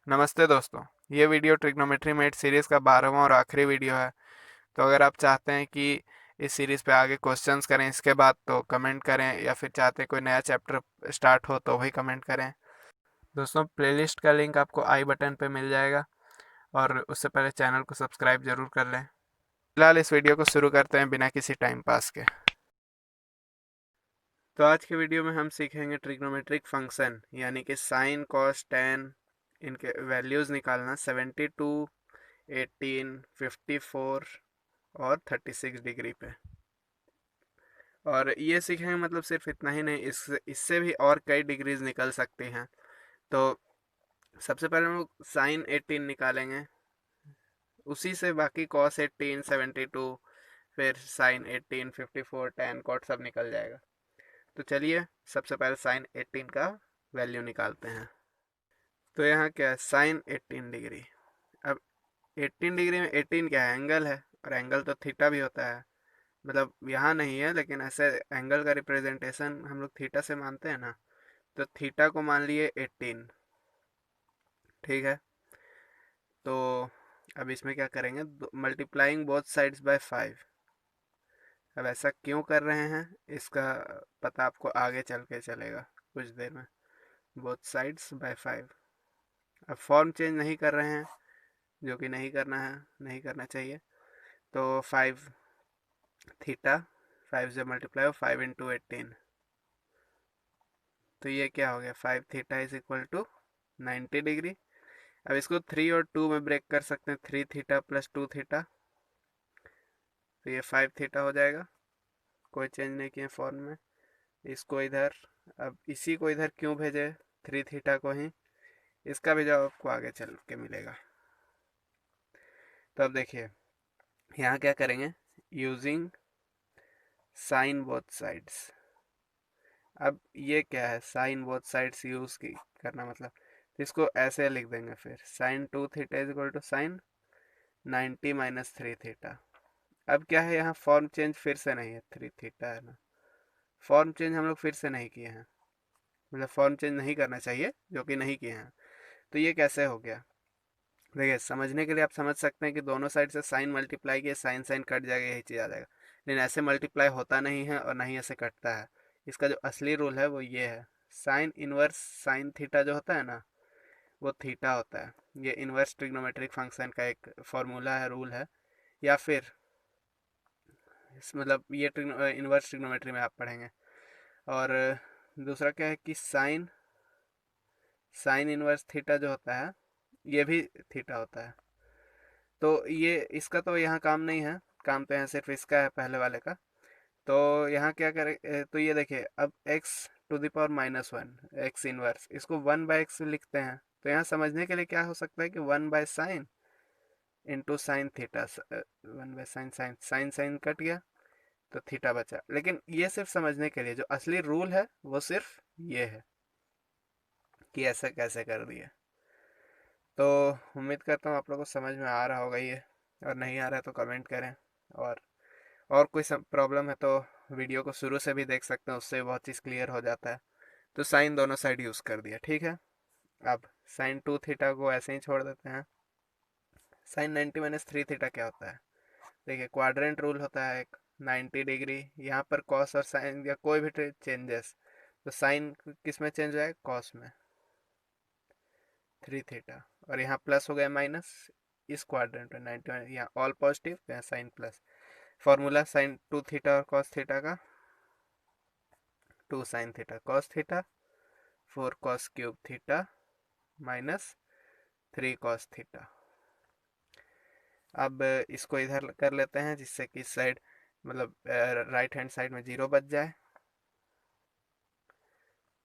नमस्ते दोस्तों। ये वीडियो ट्रिग्नोमेट्री मेट सीरीज़ का 12वां और आखिरी वीडियो है। तो अगर आप चाहते हैं कि इस सीरीज़ पे आगे क्वेश्चंस करें इसके बाद तो कमेंट करें, या फिर चाहते हैं कोई नया चैप्टर स्टार्ट हो तो वही कमेंट करें। दोस्तों, प्लेलिस्ट का लिंक आपको आई बटन पे मिल जाएगा, और उससे पहले चैनल को सब्सक्राइब जरूर कर लें। फिलहाल इस वीडियो को शुरू करते हैं बिना किसी टाइम पास के। तो आज के वीडियो में हम सीखेंगे ट्रिग्नोमेट्रिक फंक्शन, यानी कि साइन, कॉस, टेन, इनके वैल्यूज़ निकालना 72, 18, 54 और 36 डिग्री पे। और ये सीखेंगे मतलब सिर्फ इतना ही नहीं, इससे भी और कई डिग्रीज निकल सकती हैं। तो सबसे पहले हम लोग साइन 18 निकालेंगे, उसी से बाकी कॉस 18, 72, फिर साइन 18, 54, टेन, कॉट सब निकल जाएगा। तो चलिए सबसे पहले साइन 18 का वैल्यू निकालते हैं। तो यहाँ क्या है, साइन 18 डिग्री। अब 18 डिग्री में 18 क्या है, एंगल है, और एंगल तो थीटा भी होता है। मतलब यहाँ नहीं है, लेकिन ऐसे एंगल का रिप्रेजेंटेशन हम लोग थीटा से मानते हैं ना, तो थीटा को मान लिए 18। ठीक है। तो अब इसमें क्या करेंगे, मल्टीप्लाइंग बोथ साइड्स बाय 5। अब ऐसा क्यों कर रहे हैं इसका पता आपको आगे चल के चलेगा कुछ देर में। Both sides by 5। अब फॉर्म चेंज नहीं कर रहे हैं, जो कि नहीं करना है, नहीं करना चाहिए। तो 5 थीटा, 5 से मल्टीप्लाई हो 5 इंटू 18। तो ये क्या हो गया, 5 theta is equal to 90 degree. अब इसको 3 और 2 में ब्रेक कर सकते हैं, 3 थीटा प्लस 2 थीटा, तो ये 5 थीटा हो जाएगा। कोई चेंज नहीं किए फॉर्म में। इसको इधर, अब इसी को इधर क्यों भेजे, 3 थीटा को ही, इसका भी जवाब आपको आगे चल के मिलेगा। तो अब देखिए यहाँ क्या करेंगे, यूजिंग साइन बोथ साइड्स। अब ये क्या है, साइन बोथ साइड्स यूज की करना मतलब, तो इसको ऐसे लिख देंगे, फिर sine 2 theta is equal to sine 90 minus 3 theta. अब क्या है, यहाँ फॉर्म चेंज फिर से नहीं है, 3 थीटा है ना, फॉर्म चेंज हम लोग फिर से नहीं किए हैं, मतलब फॉर्म चेंज नहीं करना चाहिए, जो कि नहीं किए हैं। तो ये कैसे हो गया, देखिए समझने के लिए आप समझ सकते हैं कि दोनों साइड से साइन मल्टीप्लाई किए, साइन साइन कट जाएगा, यही चीज़ आ जाएगा। लेकिन ऐसे मल्टीप्लाई होता नहीं है, और ना ही ऐसे कटता है। इसका जो असली रूल है वो ये है, साइन इनवर्स साइन थीटा जो होता है ना, वो थीटा होता है। ये इनवर्स ट्रिग्नोमेट्रिक फंक्शन का एक फॉर्मूला है, रूल है। या फिर मतलब ये इनवर्स ट्रिग्नोमेट्री में आप पढ़ेंगे। और दूसरा क्या है कि साइन साइन इनवर्स थीटा जो होता है, ये भी थीटा होता है। तो ये इसका तो यहाँ काम नहीं है, काम तो यहाँ सिर्फ इसका है, पहले वाले का। तो यहाँ क्या करें, तो ये देखिए, अब x⁻⁻1 एक्स इनवर्स, इसको 1/x लिखते हैं। तो यहाँ समझने के लिए क्या हो सकता है कि 1/sin into sine theta, 1/sin, sine sine sine cut गया, तो थीटा बचा। लेकिन ये सिर्फ समझने के लिए, जो असली रूल है वो सिर्फ ये है कि ऐसा कैसे कर दिया। तो उम्मीद करता हूँ आप लोगों को समझ में आ रहा होगा ये, और नहीं आ रहा है तो कमेंट करें। और कोई सब प्रॉब्लम है तो वीडियो को शुरू से भी देख सकते हैं, उससे बहुत चीज़ क्लियर हो जाता है। तो साइन दोनों साइड यूज़ कर दिया, ठीक है। अब साइन 2 थीटा को ऐसे ही छोड़ देते हैं। साइन 90 - 3 थीटा क्या होता है, देखिए क्वाड्रेंट रूल होता है एक, 90 डिग्री। यहाँ पर कॉस और साइन या कोई भी चेंजेस, तो साइन किस में चेंज हुआ है, कॉस में, 3 थीटा। और यहाँ प्लस हो गया माइनस, इस क्वाड्रेंट में 90, यहाँ ऑल पॉजिटिव, यहाँ sine plus. Formula sine 2 theta और कॉस थीटा का, 2 sine theta cos theta, 4 cos cube theta minus 3 cos theta. अब इसको इधर कर लेते हैं, जिससे कि इस साइड मतलब राइट हैंड साइड में 0 बच जाए।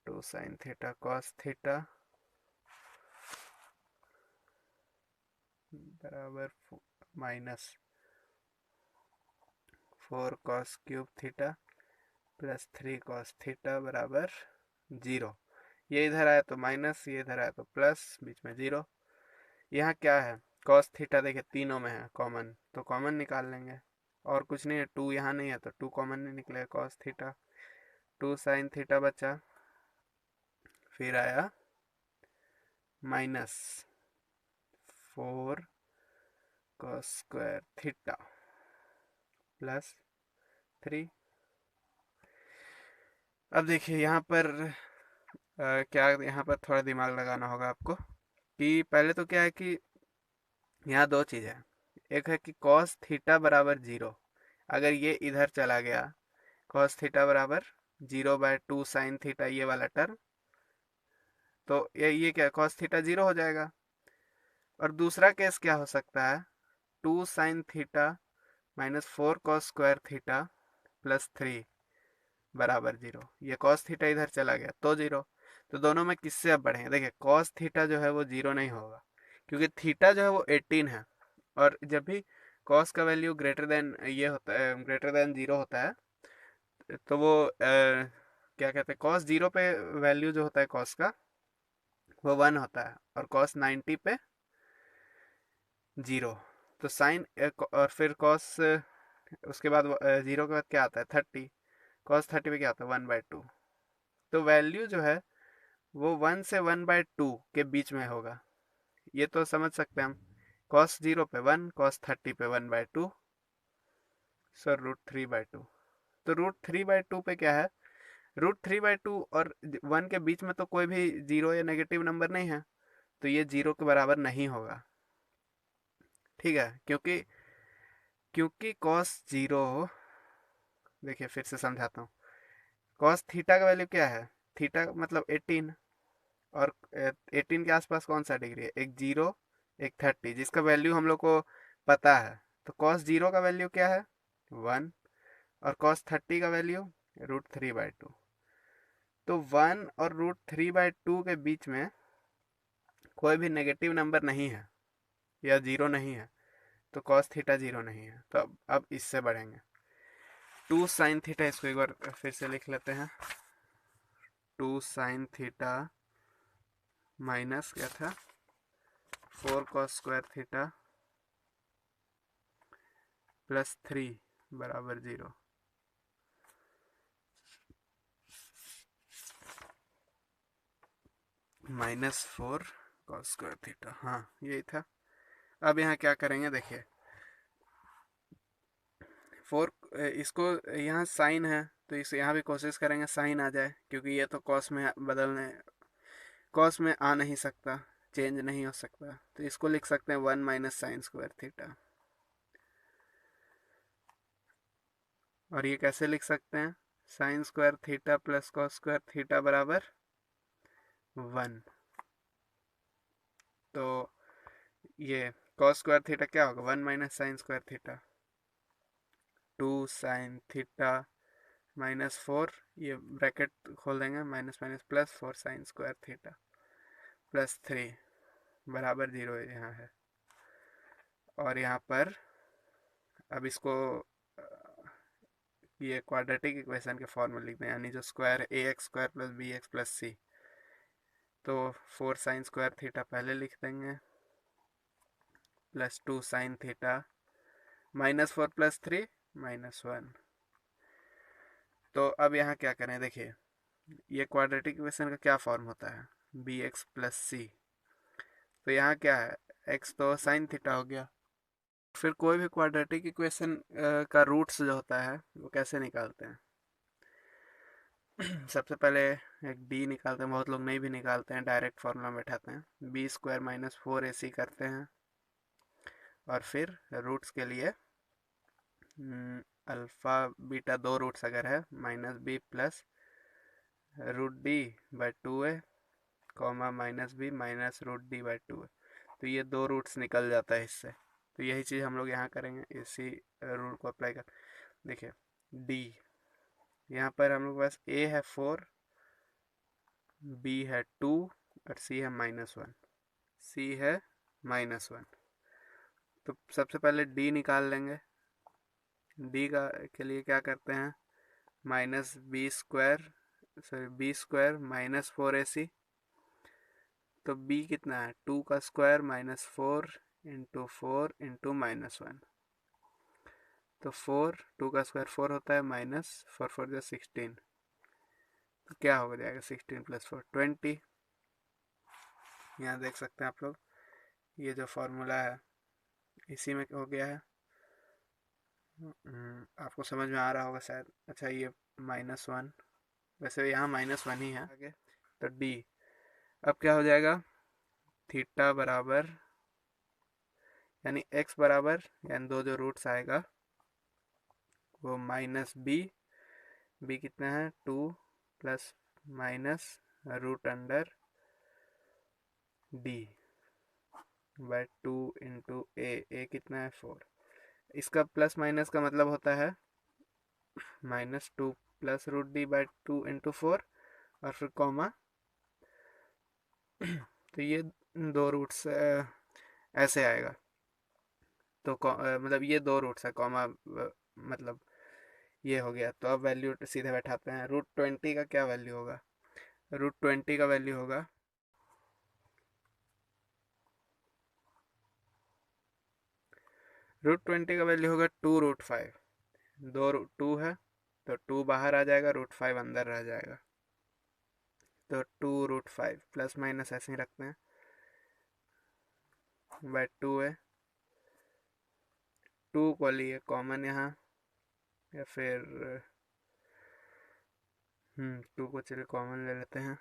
2 साइन थीटा कॉस थीटा बराबर minus 4 cos cube theta plus 3 cos theta बराबर 0। ये इधर आया तो माइनस, ये इधर आया तो प्लस, बीच में 0। यहाँ क्या है, कॉस थीटा, देखिए तीनों में है कॉमन, तो कॉमन निकाल लेंगे। और कुछ नहीं है, 2 यहाँ नहीं है तो 2 कॉमन नहीं निकलेगा, कॉस थीटा। 2 साइन थीटा बचा, फिर आया minus 4 cos square theta plus 3। अब देखिए यहाँ पर क्या यहाँ पर थोड़ा दिमाग लगाना होगा आपको कि पहले तो क्या है कि यहाँ दो चीज़ है। एक है कि cos थीटा बराबर 0, अगर ये इधर चला गया cos थीटा बराबर 0/2 साइन थीटा, ये वाला टर्म, तो ये क्या cos थीटा 0 हो जाएगा। और दूसरा केस क्या हो सकता है, 2 sine theta minus 4 cos square theta plus 3 बराबर 0। ये cos थीटा इधर चला गया तो 0। तो दोनों में किससे अब बढ़ेंगे, देखिए cos थीटा जो है वो 0 नहीं होगा, क्योंकि थीटा जो है वो 18 है। और जब भी cos का वैल्यू ग्रेटर देन ये होता है, ग्रेटर देन 0 होता है, तो वो क्या कहते हैं, cos 0 पे वैल्यू जो होता है cos का वो 1 होता है, और cos 90 पे 0। तो साइन और फिर cos उसके बाद 0 के बाद क्या आता है 30, cos 30 पे क्या आता है 1/2। तो वैल्यू जो है वो 1 से 1/2 के बीच में होगा, ये तो समझ सकते हैं हम। cos 0 पे 1, cos 30 पे 1/2, सर √3/2। तो √3/2 पे क्या है, √3/2 और 1 के बीच में तो कोई भी जीरो या नेगेटिव नंबर नहीं है, तो ये 0 के बराबर नहीं होगा। ठीक है, क्योंकि क्योंकि cos 0, देखिए फिर से समझाता हूँ। cos थीटा का वैल्यू क्या है, थीटा मतलब 18, और 18 के आसपास कौन सा डिग्री है, एक 0 एक 30, जिसका वैल्यू हम लोग को पता है। तो cos 0 का वैल्यू क्या है 1, और cos 30 का वैल्यू √3/2। तो 1 और √3/2 के बीच में कोई भी नेगेटिव नंबर नहीं है या 0 नहीं है, तो cos थीटा 0 नहीं है। तो अब इससे बढ़ेंगे 2 साइन थीटा, इसको एक बार फिर से लिख लेते हैं। 2 साइन थीटा माइनस क्या था 4 cos स्क्वायर थीटा प्लस 3 बराबर 0। -4 cos स्क्वायर थीटा, हाँ यही था। अब यहाँ क्या करेंगे, देखिए 4, इसको यहाँ साइन है तो इसे यहाँ भी कोशिश करेंगे साइन आ जाए, क्योंकि ये तो कॉस में बदलने, कॉस में आ नहीं सकता, चेंज नहीं हो सकता। तो इसको लिख सकते हैं 1 माइनस साइन स्क्वायर थीटा। और ये कैसे लिख सकते हैं, sine square theta plus cos square theta बराबर 1। तो ये कॉस स्क्वायर थीटा क्या होगा 1 minus sine square theta, 2 sine theta -4, ये ब्रैकेट खोल देंगे, minus minus plus 4 sine square theta plus 3 बराबर 0 यहाँ है। और यहाँ पर अब इसको ये क्वाड्रेटिक इक्वेशन के फॉर्म में लिख दें, यानी जो square a x square plus b x plus c. तो 4 साइन स्क्वायर थीटा पहले लिख देंगे प्लस 2 साइन थीटा -4 प्लस 3 -1। तो अब यहाँ क्या करें, देखिए ये क्वाड्रेटिक इक्वेशन का क्या फॉर्म होता है बी एक्स प्लस सी। तो यहाँ क्या है, एक्स तो साइन थीटा हो गया। फिर कोई भी क्वाड्रेटिक इक्वेशन का रूट्स जो होता है वो कैसे निकालते हैं सबसे पहले एक डी निकालते हैं, बहुत लोग नहीं भी निकालते हैं, डायरेक्ट फार्मूला में बैठाते हैं, बी स्क्वायर -4ac करते हैं। और फिर रूट्स के लिए अल्फ़ा बीटा दो रूट्स अगर है -b plus √d/2a comma -b minus √d/2a। तो ये दो रूट्स निकल जाता है इससे। तो यही चीज़ हम लोग यहाँ करेंगे, इसी रूल को अप्लाई कर। देखिए डी, यहाँ पर हम लोग के पास a है 4, b है 2 और c है -1, c है -1। तो सबसे पहले d निकाल लेंगे। d का के लिए क्या करते हैं, -b square, sorry b square -4ac। तो b कितना है 2 का स्क्वायर -4 इंटू 4 इंटू -1। तो 4, 2 का स्क्वायर 4 होता है, -4 जो 16। तो क्या हो जाएगा 16 + 4 20। यहाँ देख सकते हैं आप लोग, ये जो फॉर्मूला है इसी में हो गया है। आपको समझ में आ रहा होगा शायद। अच्छा ये -1, वैसे यहाँ -1 ही है आगे। तो डी, अब क्या हो जाएगा, थीटा बराबर, यानी एक्स बराबर, यानी दो जो रूट्स आएगा वो -b, b कितना है 2 plus minus root under d by 2 into a कितना है 4। इसका प्लस माइनस का मतलब होता है -2 plus root D by 2 into 4 और फिर कॉमा। तो ये दो रूट्स ऐसे आएगा। तो मतलब ये दो रूट्स है कॉमा, मतलब ये हो गया। तो अब वैल्यू सीधे बैठाते हैं। √20 का क्या वैल्यू होगा, √20 का वैल्यू होगा, √20 का वैल्यू होगा 2√5। दो 2 है तो 2 बाहर आ जाएगा, √5 अंदर रह जाएगा। तो 2√5 प्लस माइनस ऐसे ही रखते हैं, बाय 2 है। 2 को लिए कॉमन यहाँ, या फिर 2 को चलिए कॉमन ले लेते हैं,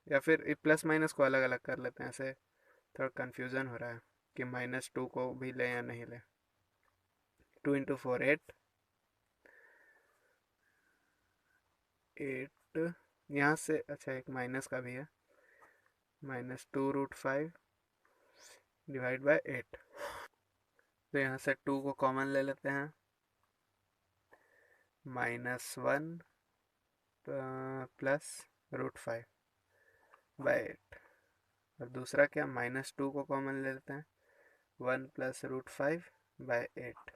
या फिर प्लस माइनस को अलग अलग कर लेते हैं। ऐसे थोड़ा कन्फ्यूज़न हो रहा है कि -2 को भी लें या नहीं लें। 2 इंटू 4 8, 8 यहाँ से, अच्छा एक माइनस का भी है, -2√5 डिवाइड बाय 8। तो यहाँ से 2 को कॉमन ले लेते हैं, -1 प्लस √5 बाय 8। और दूसरा क्या, -2 को कॉमन ले लेते हैं, 1 प्लस √5 बाय 8।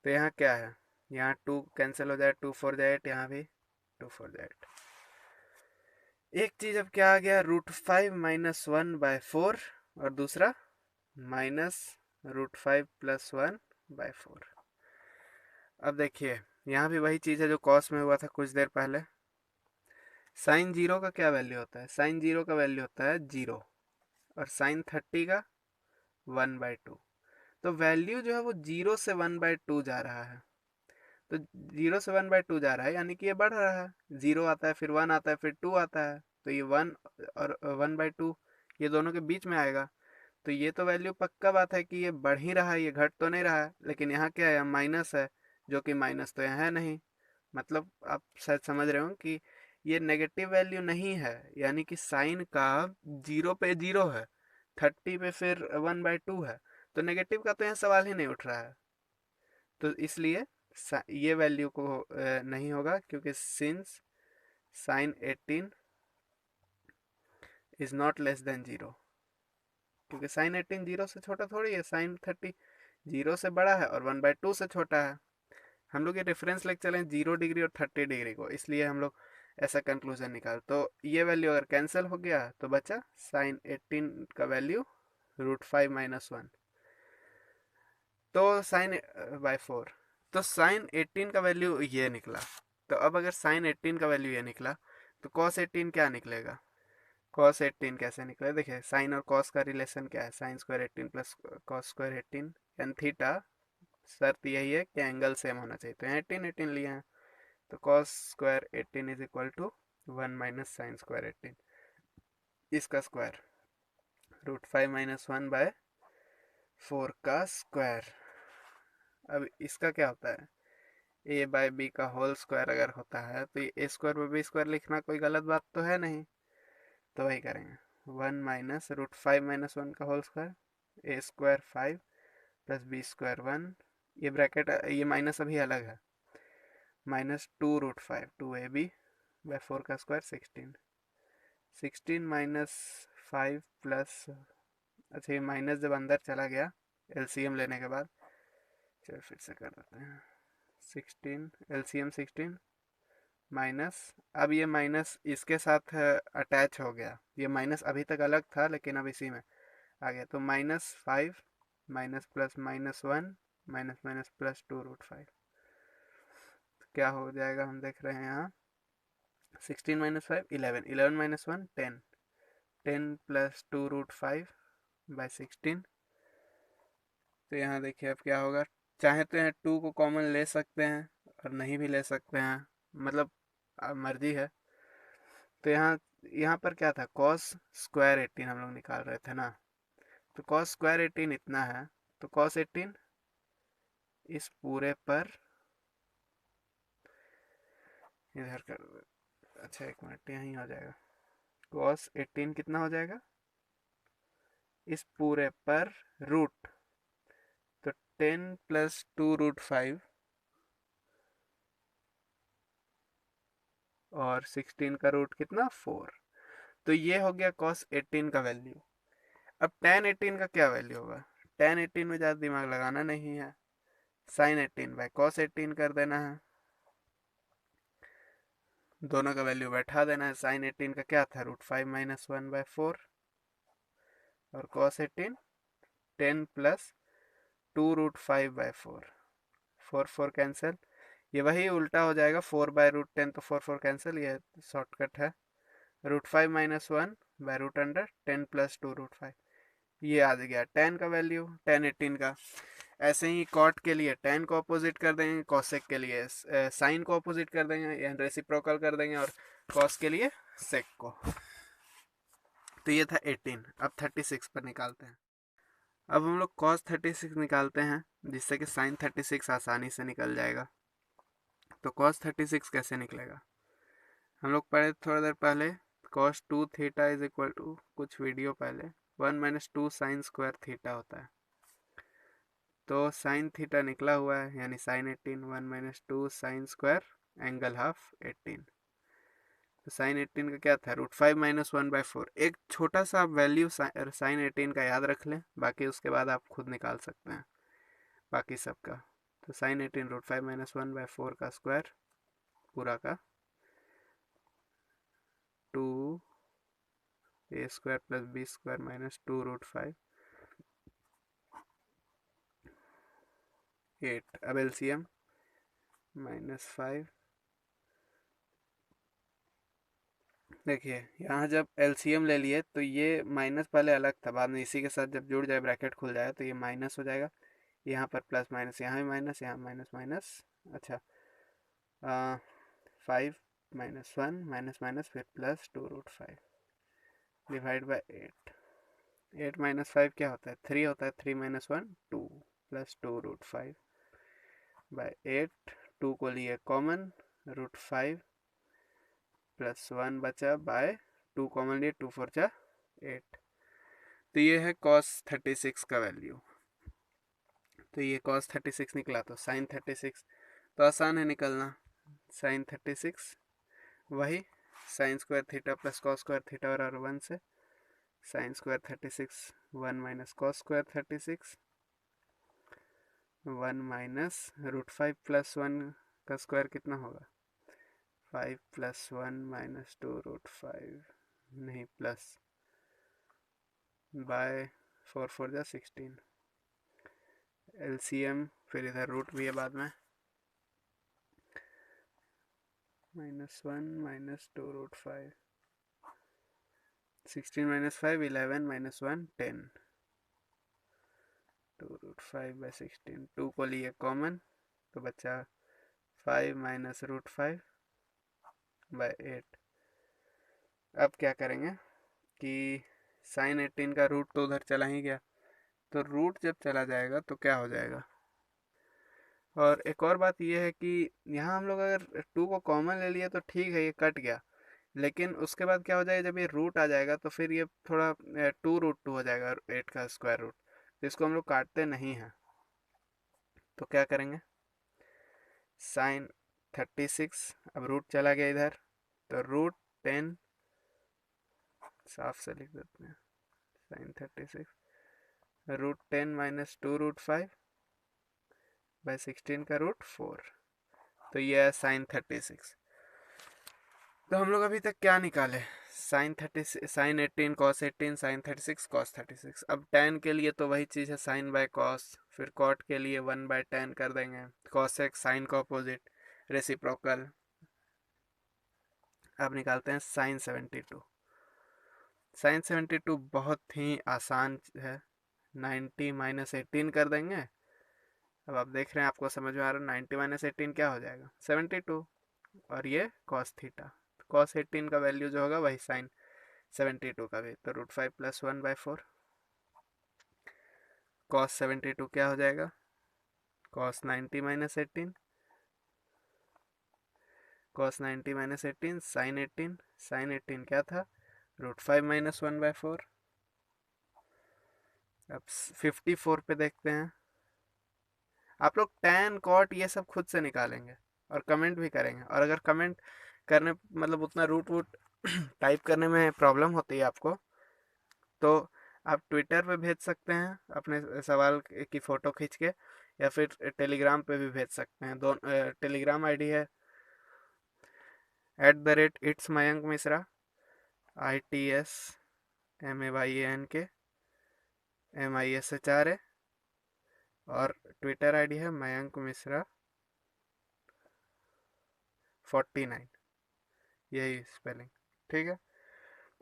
तो यहाँ क्या है, यहाँ 2 कैंसिल हो जाए, 2 4 जाए 8, यहाँ भी 2 4 जाए 8। एक चीज अब क्या आ गया, √5 -1 बाय 4, और दूसरा -√5 प्लस 1 बाय 4। अब देखिए यहाँ भी वही चीज़ है जो कॉस में हुआ था कुछ देर पहले। साइन 0 का क्या वैल्यू होता है, साइन 0 का वैल्यू होता है 0, और साइन 30 का 1/2। तो वैल्यू जो है वो 0 से 1/2 जा रहा है। तो 0 से 1/2 जा रहा है, यानी कि ये बढ़ रहा है। 0 आता है, फिर 1 आता है, फिर 2 आता है, तो ये 1 और 1/2 ये दोनों के बीच में आएगा। तो ये तो वैल्यू पक्का बात है कि ये बढ़ ही रहा है, ये घट तो नहीं रहा है। लेकिन यहाँ क्या है, माइनस है, जो कि माइनस तो यहाँ है नहीं। मतलब आप शायद समझ रहे हो कि ये नेगेटिव वैल्यू नहीं है, यानी कि साइन का 0 पे 0 है, 30 पे फिर 1/2 है। तो नेगेटिव का तो यहाँ सवाल ही नहीं उठ रहा है। तो इसलिए ये वैल्यू को नहीं होगा, क्योंकि since sign 18 is not less than 0। क्योंकि साइन 18 0 से छोटा थोड़ी है, साइन 30 0 से बड़ा है और 1/2 से छोटा है। हम लोग ये रेफरेंस लेके चले 0 डिग्री और 30 डिग्री को, इसलिए हम लोग ऐसा कंक्लूजन निकाल। तो ये वैल्यू अगर कैंसिल हो गया तो बचा साइन 18 का वैल्यू √5 -1, तो साइन बाय 4। तो साइन 18 का वैल्यू ये निकला। तो अब अगर साइन 18 का वैल्यू ये निकला, तो कॉस 18 क्या निकलेगा, कॉस 18 कैसे निकले, देखिए साइन और कॉस का रिलेशन क्या है, sine square 18 plus cos square 18, n theta. शर्त यही है कि एंगल सेम होना चाहिए, तो यहाँ 18 18 लिए हैं। तो cos square 18 is equal to 1 minus sine square 18, इसका स्क्वायर √5 -1/4 का स्क्वायर। अब इसका क्या होता है, a/b का होल स्क्वायर अगर होता है तो ये a² पर b² लिखना कोई गलत बात तो है नहीं। तो वही करेंगे, 1 माइनस √5 -1 का whole square, a² 5 plus b² 1, ये ब्रैकेट ये माइनस अभी अलग है, -2√5 2ab/4 का स्क्वायर 16, 16 -5 प्लस, अच्छा ये माइनस जब अंदर चला गया एलसीएम लेने के बाद, चलो फिर से कर देते हैं, 16 एलसीएम 16 माइनस, अब ये माइनस इसके साथ अटैच हो गया, ये माइनस अभी तक अलग था लेकिन अब इसी में आ गया। तो -5 minus plus -1 minus minus plus 2√5, तो क्या हो जाएगा हम देख रहे हैं यहाँ, 16 -5 11, 11 -1 10, 10 प्लस 2√5 बाय 16। तो यहाँ देखिए अब क्या होगा, चाहे तो यहाँ 2 को कॉमन ले सकते हैं और नहीं भी ले सकते हैं, मतलब मर्जी है। तो यहाँ यहाँ पर क्या था, कॉस स्क्वायर 18 हम लोग निकाल रहे थे ना, तो कॉस स्क्वायर 18 इतना है, तो कॉस 18 इस पूरे पर इधर कर, अच्छा एक मिनट यहीं हो जाएगा, कॉस 18 कितना हो जाएगा इस पूरे पर रूट, तो 10 प्लस 2√5 और 16 का रूट कितना 4। तो ये हो गया cos 18 का वैल्यू। अब tan 18 का क्या वैल्यू होगा, tan 18 में ज़्यादा दिमाग लगाना नहीं है, sin 18 बाय cos 18 कर देना है, दोनों का वैल्यू बैठा देना है। sin 18 का क्या था, √5 - 1/4 और cos 18 10 प्लस 2√5/4, 4 कैंसिल, ये वही उल्टा हो जाएगा 4/√10, तो 4 कैंसिल, ये शॉर्टकट है। √5 - 1/√अंडर 10 प्लस 2√5, ये आ गया tan का वैल्यू, tan 18 का। ऐसे ही कॉट के लिए tan को अपोजिट कर देंगे, कॉसेक के लिए साइन को अपोजिट कर देंगे या रेसिप्रोकल कर देंगे, और कॉस के लिए सेक को। तो ये था 18। अब 36 पर निकालते हैं। अब हम लोग cos 36 निकालते हैं, जिससे कि sin 36 आसानी से निकल जाएगा। तो cos 36 कैसे निकलेगा, हम लोग पढ़े थोड़ा देर पहले, cos 2 theta is equal to, कुछ वीडियो पहले, 1 - 2 sin स्क्वायर थीटा होता है। तो साइन थीटा निकला हुआ है, यानी sine 18 1 - 2 sine square angle half 18। तो साइन 18 का क्या था, √5 - 1/4। एक छोटा सा वैल्यू साइन 18 का याद रख लें, बाकी उसके बाद आप खुद निकाल सकते हैं बाकी सबका। तो साइन 18 √5 - 1/4 का स्क्वायर पूरा का 2a² + b² - 2√5 8। अब एलसीएम -5, देखिए यहाँ जब एलसीएम ले लिए तो ये माइनस पहले अलग था, बाद में इसी के साथ जब जुड़ जाए ब्रैकेट खुल जाए तो ये माइनस हो जाएगा, यहाँ पर प्लस माइनस, यहाँ भी माइनस, यहाँ माइनस माइनस, अच्छा 5 - 1 माइनस माइनस फिर प्लस 2√5 डिवाइड बाय 8। 8 - 5 क्या होता है, 3 होता है, 3 - 1 2 प्लस 2√5 बाय 8। 2 को लिए कॉमन, √5 प्लस 1 बचा बाय 2 कॉमन लिए, 2 4 जा 8। तो ये है cos 36 का वैल्यू। तो ये cos 36 निकला, तो sin 36 तो आसान है निकलना। sin 36 वही sine square theta plus cos square theta और 1 से साइन स्क्वायर 36 1 - cos स्क्वायर 36 1 - √5 + 1 का स्क्वायर कितना होगा, 5 + 1 - 2√5 नहीं प्लस बाय 4 4 जा 16। एलसीएम फिर इधर रूट भी है बाद में, -1 - 2√5 16 - 5 11 - 1 10 2√5/16। 2 को लिए कॉमन तो बचा 5 - √5/8। अब क्या करेंगे कि साइन 18 का रूट तो उधर चला ही गया, तो रूट जब चला जाएगा तो क्या हो जाएगा। और एक और बात यह है कि यहाँ हम लोग अगर 2 को कॉमन ले लिए तो ठीक है, ये कट गया, लेकिन उसके बाद क्या हो जाएगा, जब ये रूट आ जाएगा तो फिर ये थोड़ा 2√2 हो जाएगा 8 का स्क्वायर रूट, तो इसको हम लोग काटते नहीं हैं। तो क्या करेंगे, साइन 36, अब रूट चला गया इधर, तो √10 साफ से लिख देते हैं, साइन 36 √10 - 2√5/16 का √4। तो ये है साइन 36। तो हम लोग अभी तक क्या निकाले, साइन 18 कॉस 18 साइन 36 कॉस 36। अब tan के लिए तो वही चीज़ है, साइन बाय कॉस, फिर कॉट के लिए 1/tan कर देंगे, कॉसेक साइन का अपोजिट रेसिप्रोकल। अब निकालते हैं साइन 72। साइन 72 बहुत ही आसान है, 90 माइनस 18 कर देंगे। अब आप देख रहे हैं, आपको समझ में आ रहा है 90 माइनस 18 क्या हो जाएगा, 72। और ये कॉस थीटा, कॉस 18 का वैल्यू जो होगा वही साइन 72 का भी, तो √5 + 1/4। कॉस 72 क्या हो जाएगा, cos 90 minus 18, cos 90 minus 18 sine 18, sine 18 क्या था, √5 - 1/4। अब 54 पे देखते हैं। आप लोग टैन कॉट ये सब खुद से निकालेंगे और कमेंट भी करेंगे, और अगर कमेंट करने मतलब उतना रूट वूट टाइप करने में प्रॉब्लम होती है आपको, तो आप ट्विटर पे भेज सकते हैं अपने सवाल की फ़ोटो खींच के, या फिर टेलीग्राम पे भी भेज सकते हैं। टेलीग्राम आईडी है @its Mayank Mishra, ITSMAYANK MISHRA, और ट्विटर आईडी है मयंक मिश्रा 49, यही स्पेलिंग। ठीक है,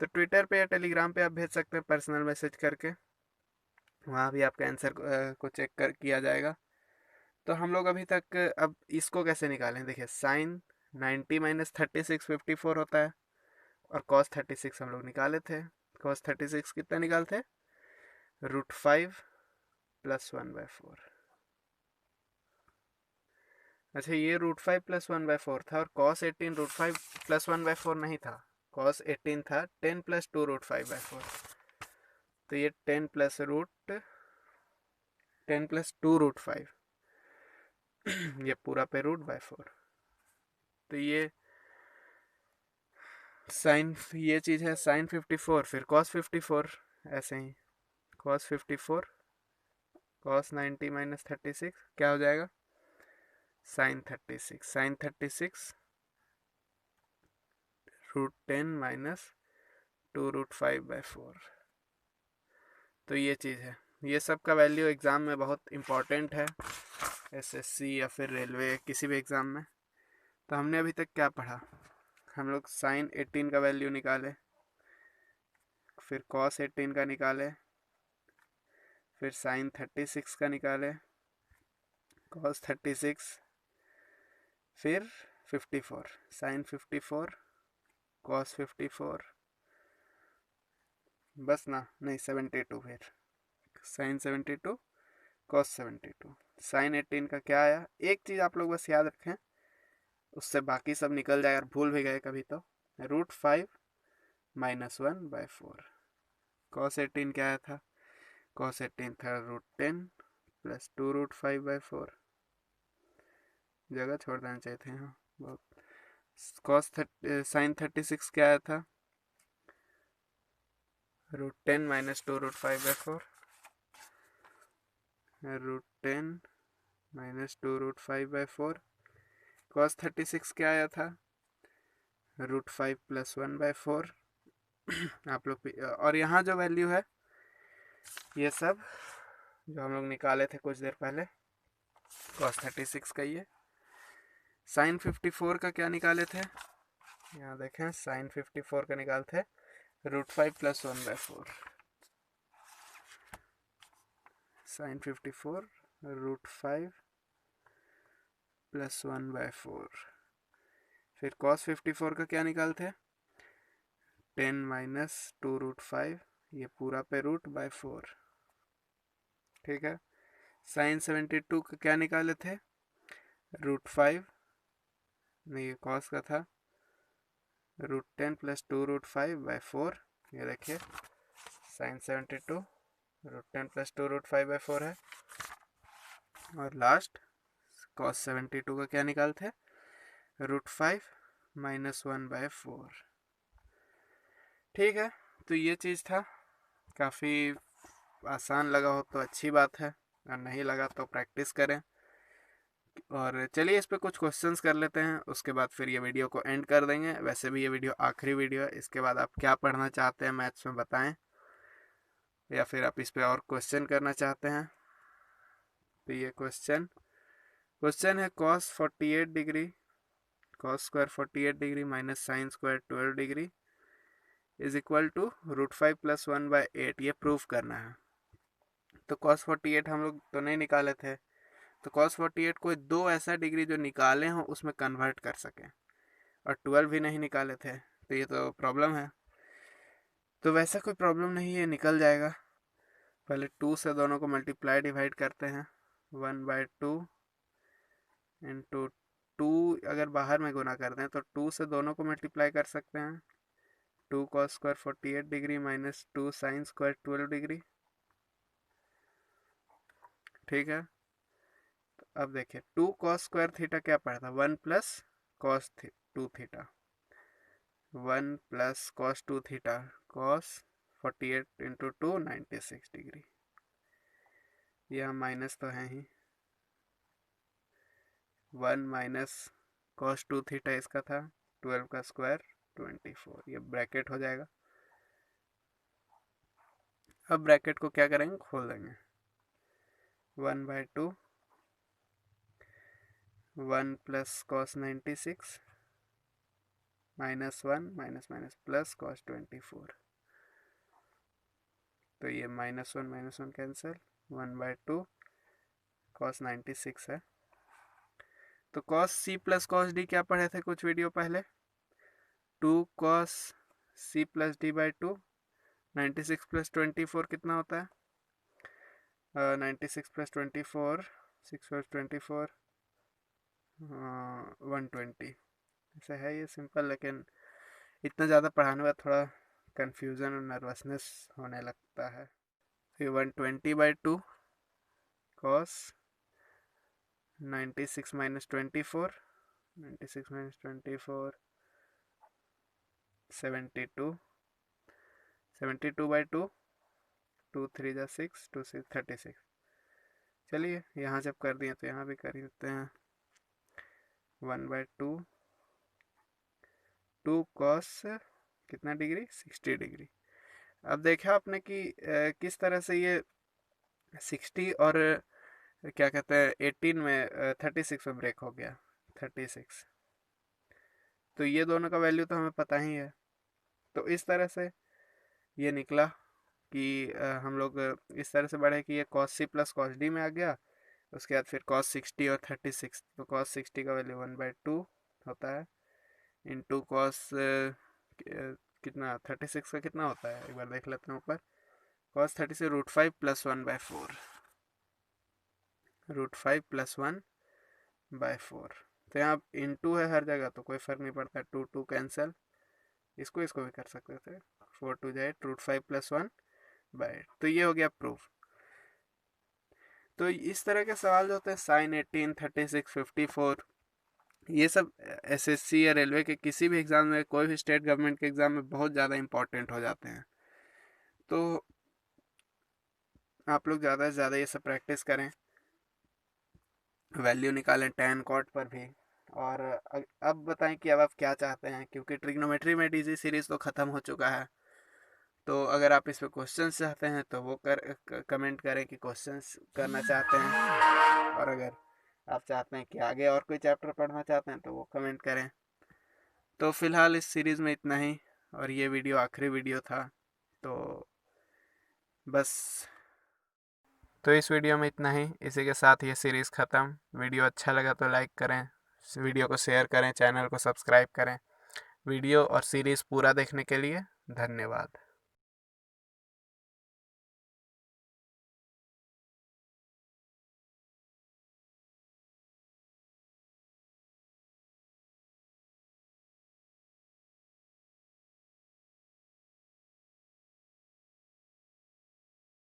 तो ट्विटर पे या टेलीग्राम पे आप भेज सकते हैं पर्सनल मैसेज करके, वहाँ भी आपका आंसर को चेक कर किया जाएगा। तो हम लोग अभी तक अब इसको कैसे निकालें, देखिए साइन 90 माइनस 36 54 होता है, और कॉस 36 हम लोग निकाले थे। कॉस 36 कितना निकालते, √5 + 1/4। अच्छा, ये √5 + 1/4 था, और cos 18 √5 + 1/4 नहीं था, cos 18 था 10 + 2 √5/4। तो ये 10 + 2 √5, ये पूरा पे √/4। तो ये साइन, ये चीज़ है साइन 54, फिर cos 54, ऐसे ही cos 54, cos 90 माइनस 36 क्या हो जाएगा, साइन 36, साइन 36 √10 - 2 √5/4। तो ये चीज़ है, ये सब का वैल्यू एग्ज़ाम में बहुत इम्पॉर्टेंट है, एसएससी या फिर रेलवे किसी भी एग्ज़ाम में। तो हमने अभी तक क्या पढ़ा, हम लोग साइन 18 का वैल्यू निकाले, फिर कॉस 18 का निकाले, फिर साइन 36 का निकाले, कॉस 36, फिर 54, साइन 54, कॉस 54, बस ना, नहीं 72, फिर साइन 72, कॉस 72। साइन 18 का क्या आया, एक चीज़ आप लोग बस याद रखें, उससे बाकी सब निकल जाए, अगर भूल भी गए कभी तो, √5 - 1/4। कॉस 18 क्या आया था, कॉस 18 था √10 + 2 √5/4, जगह छोड़ देना चाहिए थे यहाँ बहुत। साइन 36 क्या आया था, √10 - 2 √5/4, √10 - 2 √5/4। कॉस 36 क्या आया था, √5 + 1/4। आप लोग और यहाँ जो वैल्यू है, ये सब जो हम लोग निकाले थे कुछ देर पहले, कॉस 36 का ये। साइन 54 का क्या निकाले थे, यहाँ देखें, साइन 54 का निकालते √5 + 1/4। साइन 54 √5 + 1/4। फिर कॉस 54 का क्या निकालते, 10 - 2 √5, ये पूरा पे √/4। ठीक है, साइन 72 का क्या निकाले थे, √5, नहीं ये कॉस का था, √10 + 2 √5/4। ये देखिए साइन 72 √10 + 2 √5/4 है। और लास्ट कॉस 72 का क्या निकालते, √5 - 1/4। ठीक है, तो ये चीज़ था, काफ़ी आसान लगा हो तो अच्छी बात है, और नहीं लगा तो प्रैक्टिस करें। और चलिए इस पे कुछ क्वेश्चंस कर लेते हैं, उसके बाद फिर ये वीडियो को एंड कर देंगे। वैसे भी ये वीडियो आखिरी वीडियो है, इसके बाद आप क्या पढ़ना चाहते हैं मैथ्स में बताएं, या फिर आप इस पे और क्वेश्चन करना चाहते हैं। तो ये क्वेश्चन है, कॉस 48 डिग्री, कॉस स्क्वायर 48 डिग्री minus sine square 12 degree is equal to √5 + 1/8, ये प्रूफ करना है। तो cos 48 हम लोग तो नहीं निकाले थे, तो cos 48 को दो ऐसा डिग्री जो निकाले हों उसमें कन्वर्ट कर सकें, और 12 भी नहीं निकाले थे, तो ये तो प्रॉब्लम है। तो वैसा कोई प्रॉब्लम नहीं है, निकल जाएगा। पहले 2 से दोनों को मल्टीप्लाई डिवाइड करते हैं, 1/2 इंटू 2, अगर बाहर में गुना कर दें तो 2 से दोनों को मल्टीप्लाई कर सकते हैं, 2 cos स्क्वायर 48 डिग्री माइनस 2 साइन स्क्वायर 12 डिग्री। ठीक है, तो अब देखिए 2 cos स्क्वायर थीटा क्या पड़ा था, 1 plus cos 2 theta, 1 plus cos 2 theta, cos 48 into 2 96 degree. यह माइनस तो है ही, 1 माइनस cos 2 थीटा इसका था, 12 का स्क्वायर 24, ये ब्रैकेट हो जाएगा। अब ब्रैकेट को क्या करेंगे, खोल देंगे, 1/2 1 plus cos 96 minus 1 minus minus plus cos 24, तो ये -1 कैंसिल, 1/2 cos 96 है। तो cos c plus cos d क्या पढ़े थे कुछ वीडियो पहले, 2 cos c plus d/2, 96 plus 24 कितना होता है, 96 प्लस 24, 6 प्लस 24, 120। ऐसे है ये सिंपल, लेकिन इतना ज़्यादा पढ़ाने में थोड़ा कन्फ्यूज़न और नर्वसनेस होने लगता है। फिर 120/2 cos 96 माइनस 24, 96 माइनस 24 72, 72/2, 2 3 जा 6, 2 6 36। चलिए यहाँ जब कर दिए तो यहाँ भी कर ही देते हैं, 1/2 2 cos कितना डिग्री, 60 डिग्री। अब देखा आपने कि किस तरह से ये 60 और क्या कहते हैं 18 में 36 में ब्रेक हो गया, 36। तो ये दोनों का वैल्यू तो हमें पता ही है, तो इस तरह से ये निकला कि हम लोग इस तरह से बढ़े कि ये cos c plus cos d में आ गया, उसके बाद फिर cos 60 और 36, तो cos 60 का वैल्यू 1/2 होता है, इंटू cos कितना 36 का कितना होता है, एक बार देख लेते हैं ऊपर, cos 36 √5 + 1/4, √5 + 1/4। तो यहाँ इंटू है हर जगह तो कोई फ़र्क नहीं पड़ता, 2 2 कैंसिल, इसको इसको भी कर सकते थे, 4 2 जाए, √5 + 1/8। तो ये हो गया प्रूफ। तो इस तरह के सवाल जो होते हैं साइन 18, 36, 54, ये सब एसएससी या रेलवे के किसी भी एग्ज़ाम में, कोई भी स्टेट गवर्नमेंट के एग्ज़ाम में बहुत ज़्यादा इंपॉर्टेंट हो जाते हैं। तो आप लोग ज़्यादा से ज़्यादा ये सब प्रैक्टिस करें, वैल्यू निकालें tan cot पर भी। और अब बताएं कि अब आप क्या चाहते हैं, क्योंकि ट्रिग्नोमेट्री में डीजी सीरीज़ तो ख़त्म हो चुका है। तो अगर आप इस पर क्वेश्चंस चाहते हैं तो वो कमेंट करें कि क्वेश्चंस करना चाहते हैं, और अगर आप चाहते हैं कि आगे और कोई चैप्टर पढ़ना चाहते हैं तो वो कमेंट करें। तो फ़िलहाल इस सीरीज़ में इतना ही, और ये वीडियो आखिरी वीडियो था, तो बस। तो इस वीडियो में इतना ही, इसी के साथ ये सीरीज़ ख़त्म। वीडियो अच्छा लगा तो लाइक करें, वीडियो को शेयर करें, चैनल को सब्सक्राइब करें। वीडियो और सीरीज़ पूरा देखने के लिए धन्यवाद।